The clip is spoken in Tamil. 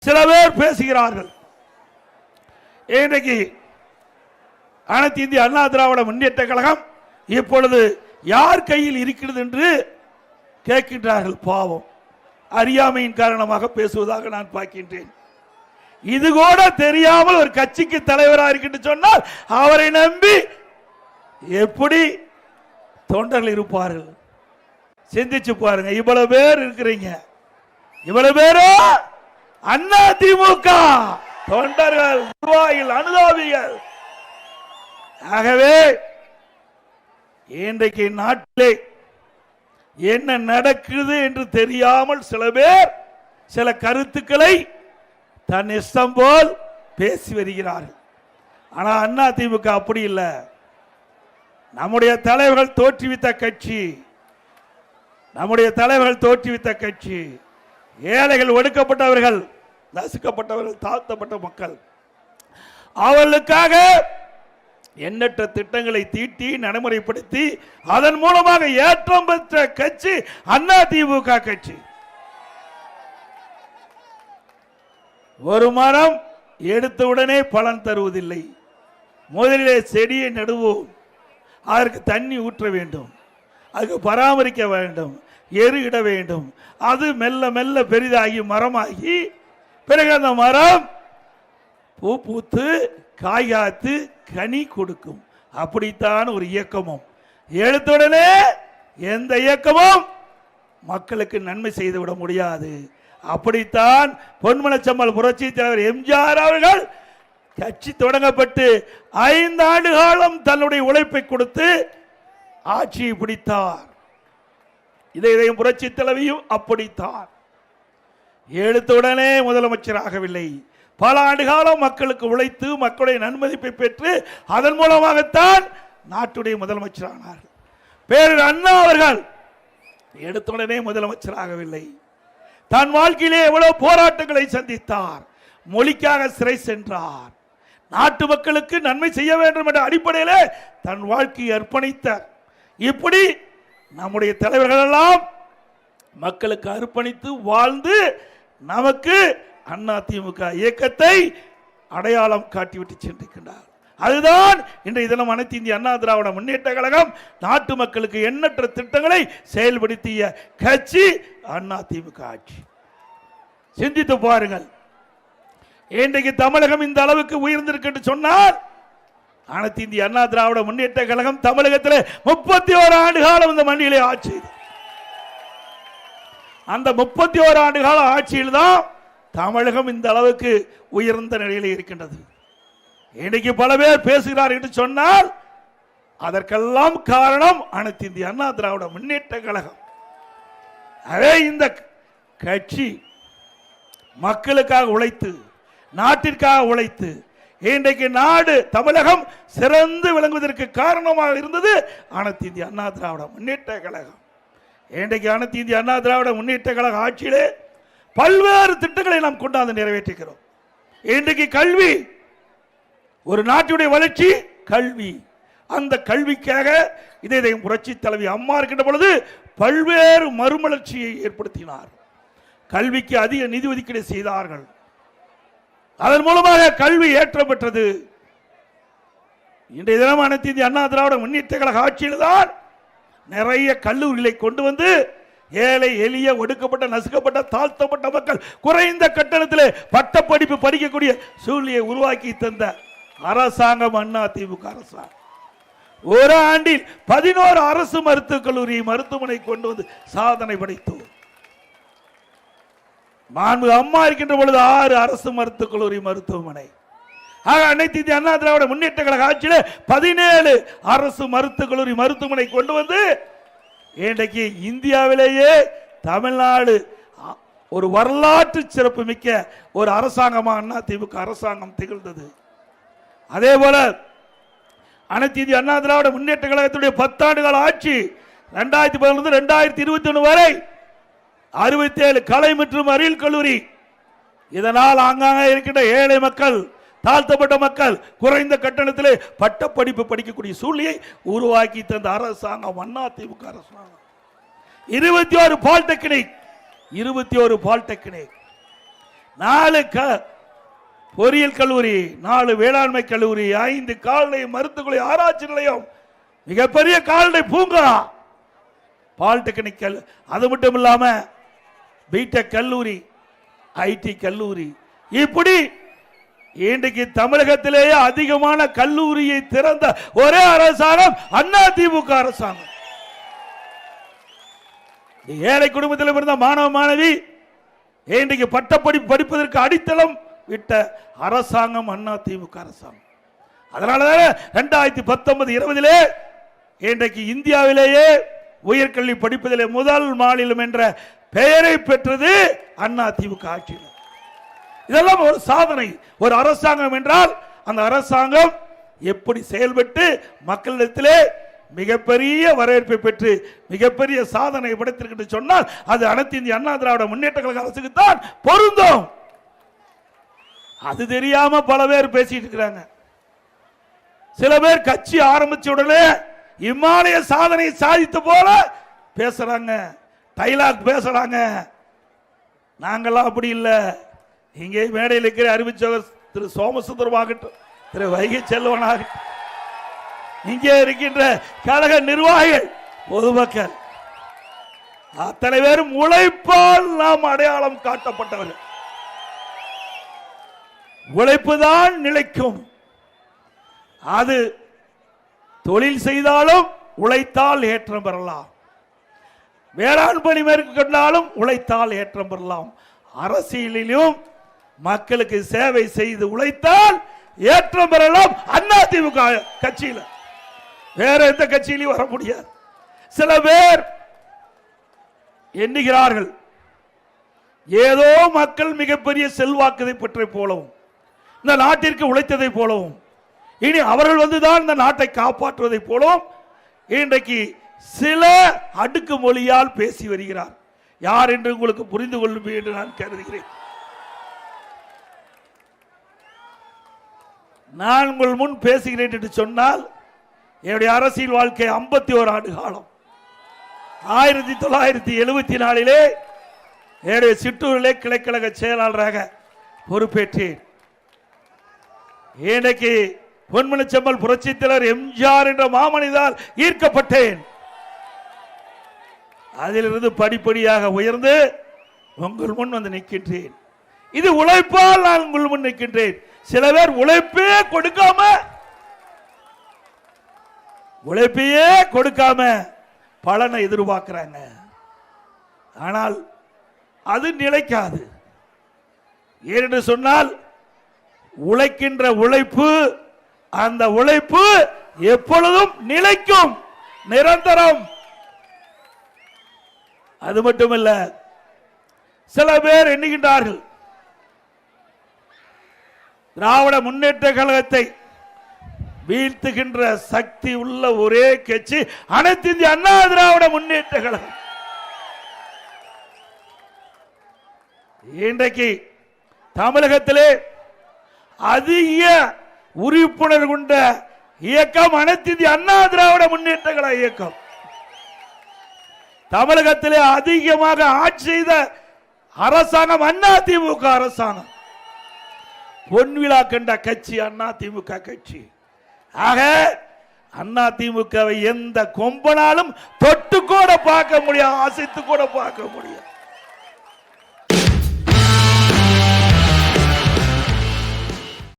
சில பேர் பேசுகிறார்கள். இன்றைக்கு அனைத்து இந்திய அண்ணா திராவிட முன்னேற்ற கழகம் இப்பொழுது யார் கையில் இருக்கிறது என்று கேட்கின்றார்கள். பாவம், அறியாமையின் காரணமாக பேசுவதாக நான் பார்க்கின்றேன். இது கூட தெரியாமல் ஒரு கட்சிக்கு தலைவராக இருக்கின்ற சொன்னால் அவரை நம்பி எப்படி தொண்டர்கள் இருப்பார்கள்? சிந்திச்சு பாருங்க. இவ்வளவு பேர் இருக்கிறீங்க, இவ்வளவு பேரும் அண்ணா திமுக தொண்டர்கள், நிர்வாகிகள், அனுதாபிகள். ஆகவே இன்றைக்கு நாட்டிலே என்ன நடக்குது என்று தெரியாமல் சில பேர் சில கருத்துக்களை தன் இஷ்டம் போல் பேசி வருகிறார்கள். ஆனா அண்ணா திமுக அப்படி இல்லை. நம்முடைய தலைவர்கள் தோற்றுவித்த கட்சி, நம்முடைய தலைவர்கள் தோற்றுவித்த கட்சி. ஏழைகள், ஒடுக்கப்பட்டவர்கள், நசுக்கப்பட்டவர்கள், தாழ்த்தப்பட்ட மக்கள், அவர்களுக்காக எண்ணற்ற திட்டங்களை தீட்டி நடைமுறைப்படுத்தி அதன் மூலமாக ஏற்றம் பெற்ற கட்சி அண்ணா திமுக கட்சி. ஒரு மரம் எடுத்தவுடனே பலன் தருவதில்லை. முதலிலே செடியை நடுவோம், அதற்கு தண்ணி ஊற்ற வேண்டும், அதுக்கு பராமரிக்க வேண்டும், எரு இட வேண்டும். அது மெல்ல மெல்ல பெரிதாகி மரமாகி பிறகு அந்த மரம் பூ பூத்து காய் காத்து கனி கொடுக்கும். அப்படித்தான் ஒரு இயக்கமும். எடுத்துடனே எந்த இயக்கமும் மக்களுக்கு நன்மை செய்துவிட முடியாது. அப்படித்தான் பொன்மனச்செம்மல் புரட்சி தலைவர் எம்ஜிஆர் அவர்கள் கட்சி தொடங்கப்பட்டு 5 ஆண்டு காலம் தன்னுடைய உழைப்பை கொடுத்து ஆட்சியை பிடித்தார். இதையும் புரட்சி தலைவியும் அப்படித்தான். எடுத்தவுடனே முதலமைச்சராகவில்லை. பல ஆண்டு காலம் மக்களுக்கு உழைத்து மக்களுடைய நன்மதிப்பை பெற்று அதன் மூலமாகத்தான் நாட்டுடைய முதலமைச்சரானார். பேரறிஞர் அண்ணா அவர்கள் எடுத்தவுடனே முதலமைச்சராகவில்லை. தன் வாழ்க்கையிலே எவ்வளவு போராட்டங்களை சந்தித்தார். மொழிக்காக சிறை சென்றார். நாட்டு மக்களுக்கு நன்மை செய்ய வேண்டும் என்ற அடிப்படையில் தன் வாழ்க்கையை அர்ப்பணித்தார். இப்படி நம்முடைய தலைவர்கள் எல்லாம் மக்களுக்கு அர்ப்பணித்து வாழ்ந்து நமக்கு அண்ணா திமுக இயக்கத்தை அடையாளம் காட்டிவிட்டு சென்றிருக்கின்றார். அதுதான் இன்றைய தினம் அனைத்து இந்திய அண்ணா திராவிட முன்னேற்ற கழகம் நாட்டு மக்களுக்கு எண்ணற்ற திட்டங்களை செயல்படுத்திய கட்சி அண்ணா திமுக ஆட்சி. சிந்தித்து பாருங்கள். இன்றைக்கு தமிழகம் இந்த அளவுக்கு உயர்ந்திருக்கு சொன்னால் அனைத்து இந்திய அண்ணா திராவிட முன்னேற்ற கழகம் தமிழகத்தில் 31 ஆண்டு காலம் இந்த மண்ணிலே ஆட்சி. அந்த 31 ஆண்டு கால ஆட்சியில் தான் தமிழகம் இந்த அளவுக்கு உயர்ந்த நிலையில் இருக்கின்றது. இன்னைக்கு பல பேர் பேசுகிறார் என்று சொன்னால் அதற்கெல்லாம் காரணம் அனைத்து இந்திய அண்ணா திராவிட முன்னேற்ற கழகம். அதே இந்த கட்சி மக்களுக்காக உழைத்து, நாட்டிற்காக உழைத்து இன்றைக்கு நாடு தமிழகம் சிறந்து விளங்குவதற்கு காரணமாக இருந்தது அனைத்து இந்திய அண்ணா திராவிட முன்னேற்ற கழகம். இன்றைக்கு அனைத்து இந்திய அண்ணா திராவிட முன்னேற்ற கழக ஆட்சியிலே பல்வேறு திட்டங்களை நாம் கொண்டாந்து நிறைவேற்றுகிறோம். இன்றைக்கு கல்வி, ஒரு நாட்டுடைய வளர்ச்சி கல்வி. அந்த கல்விக்காக இதையும் புரட்சி தலைவி அம்மா இருக்கின்ற பொழுது பல்வேறு மறுமலர்ச்சியை ஏற்படுத்தினார். கல்விக்கு அதிக நிதி ஒதுக்கீடு செய்தார்கள். அதன் மூலமாக கல்வி ஏற்றம் பெற்றது. இன்றைய தினம் அனைத்து இந்திய அண்ணா திராவிட முன்னேற்ற கழக ஆட்சியில் தான் நிறைய கல்லூரிகளை கொண்டு வந்து ஏழை எளிய ஒடுக்கப்பட்ட நசுக்கப்பட்ட தாழ்த்தப்பட்ட மக்கள் குறைந்த கட்டணத்திலே பட்ட படிப்பு படிக்கக்கூடிய சூழ்நிலையை உருவாக்கி தந்த அரசாங்கம் அண்ணா திமுக அரசாங்கம். ஒரு ஆண்டில் 11 அரசு மருத்துவக் கல்லூரி மருத்துவமனை கொண்டு வந்து சாதனை படைத்தோம். அம்மா இருக்கின்ற பொழுது 6 அரசு மருத்துவக் கல்லூரி மருத்துவமனை. அனைத்து இந்திய அண்ணா திராவிட முன்னேற்ற கழக ஆட்சியில 17 அரசு மருத்துவக் கல்லூரி மருத்துவமனை கொண்டு வந்து இன்றைக்கு இந்தியாவிலேயே தமிழ்நாடு ஒரு வரலாற்று சிறப்பு மிக்க ஒரு அரசாங்கமாக அண்ணா திமுக அரசாங்கம் திகழ்ந்தது. அதே போல அனைத்து இந்திய அண்ணா திராவிட முன்னேற்ற கழகத்துடைய 10 ஆண்டு கால ஆட்சி 2011 2021 வரை 67 கலை மற்றும் அறிவியல் கல்லூரி. இதனால் ஆங்காங்கே இருக்கின்ற ஏழை மக்கள், தாழ்த்தப்பட்ட மக்கள் குறைந்த கட்டணத்திலே பட்ட படிப்பு படிக்கக்கூடிய சூழ்நிலையை உருவாக்கி தந்த அரசாங்கம் அண்ணா திமுக அரசாங்கம். 21 பாலிடெக்னிக் 4 பொறியியல் கல்லூரி, 4 வேளாண்மை கல்லூரி, 5 கால்நடை மருத்துவ ஆராய்ச்சி நிலையம், மிகப்பெரிய கால்நடை பூங்கா, பாலிடெக்னிக், அது மட்டும் இல்லாம பிடெக் கல்லூரி, ஐடி கல்லூரி, இப்படி இன்றைக்கு தமிழகத்திலேயே அதிகமான கல்லூரியை திறந்த ஒரே அரசாங்கம் அதிமுக அரசாங்கம். ஏழை குடும்பத்தில் இருந்த மாணவ மாணவி இன்றைக்கு பட்டப்படிப்பு படிப்பதற்கு அடித்தளம் விட்ட அரசாங்கம் அதிமுக அரசாங்கம். அதனாலதான் 2019-20 இன்றைக்கு இந்தியாவிலேயே உயர்கல்வி படிப்பதிலே முதல் மாநிலம் என்ற பெயரை பெற்றது அதிமுக ஆட்சியில். இதெல்லாம் ஒரு சாதனை. ஒரு அரசாங்கம் என்றால் அந்த அரசாங்கம் எப்படி செயல்பட்டு மக்களிடத்திலே மிகப்பெரிய வரவேற்பை பெற்று மிகப்பெரிய சாதனை படைத்திருக்கு சொன்னால் அது அனைத்து இந்திய அண்ணா திராவிட முன்னேற்ற கழக அரசுக்கு தான் பொருந்தும். அது தெரியாம பல பேர் பேசிட்டு இருக்கிறாங்க. சில பேர் கட்சி ஆரம்பிச்ச உடனே இமாலய சாதனை சாதித்த போல பேசுறாங்க, டைலாக் பேசுறாங்க. நாங்கெல்லாம் அப்படி இல்லை. இங்கே மேடையில் இருக்கிற அறிவிச்சவர் திரு சோமசுந்தரமாகட்டும், திரு வைகை செல்வனாகட்டும், இங்கே இருக்கின்ற கழக நிர்வாகிகள், பொதுமக்கள் அத்தனை பேரும் உழைப்பால் நாம் அடையாளம் காட்டப்பட்டவர்கள். உழைப்புதான் நிலைக்கும். அது தொழில் செய்தாலும் உழைத்தால் ஏற்றம் பெறலாம், வேளாண் பணி மேற்கொண்டாலும் உழைத்தால் ஏற்றம் பெறலாம். அரசியலிலும் மக்களுக்கு சேவை செய்து உழைத்தால் ஏற்றம் பெறலாம். அதிமுக கட்சியில் வேற எந்த கட்சியிலும் வர முடியாது. சில பேர் எண்ணுகிறார்கள் ஏதோ மக்கள் மிகப்பெரிய செல்வாக்கதை பெற்றை போலவும் இந்த நாட்டிற்கு உழைத்ததை போலவும் இனி அவர்கள் வந்துதான் இந்த நாட்டை காப்பாற்றுவதை போலவும் இன்றைக்கு சில அடுக்கு மொழியால் பேசி வருகிறார். யார் என்று உங்களுக்கு புரிந்து கொள்ளும் என்று நான் கருதுகிறேன். நான் உங்கள் முன் பேசுகிறேன் என்று சொன்னால் என்னுடைய அரசியல் வாழ்க்கை 51 ஆண்டு காலம். 1974 என்னுடைய சிற்றூரிலே கிளைக்கழக செயலாளராக பொறுப்பேற்றேன். இன்றைக்கு பொன்மனச்செம்மல் புரட்சித் தலைவர் எம்ஜிஆர் என்ற மாமனிதால் ஈர்க்கப்பட்டேன். அதிலிருந்து படிப்படியாக உயர்ந்து உங்கள் முன் வந்து நிற்கின்றேன். இது உழைப்பால் நான் உங்கள் முன் நிற்கின்றேன். சில பேர் உழைப்பையே கொடுக்காம பலனை எதிர்பார்க்கிறாங்க. ஆனால் அது நிலைக்காது. ஏனென்று சொன்னால் உழைக்கின்ற உழைப்பு, அந்த உழைப்பு எப்பொழுதும் நிலைக்கும், நிரந்தரம். அது மட்டுமல்ல, சில பேர் எண்ணுகின்றார்கள் திராவிட முன்னேற்ற கழகத்தை வீழ்த்துகின்ற சக்தி உள்ள ஒரே கட்சி அனைத்து இந்திய அண்ணா திராவிட முன்னேற்ற கழகம். இன்றைக்கு தமிழகத்திலே அதிக உறுப்பினர் கொண்ட இயக்கம் அனைத்து இந்திய அண்ணா திராவிட முன்னேற்ற கழக இயக்கம். தமிழகத்திலே அதிகமாக ஆட்சி செய்த அரசாங்கம் அதிமுக அரசாங்கம். பொன்விழா கண்ட கட்சி அதிமுக கட்சி. ஆக அதிமுகவை எந்த கொம்பனாலும் தொட்டு கூட பார்க்க முடியாது, ஆசைத்து கூட பார்க்க முடியாது.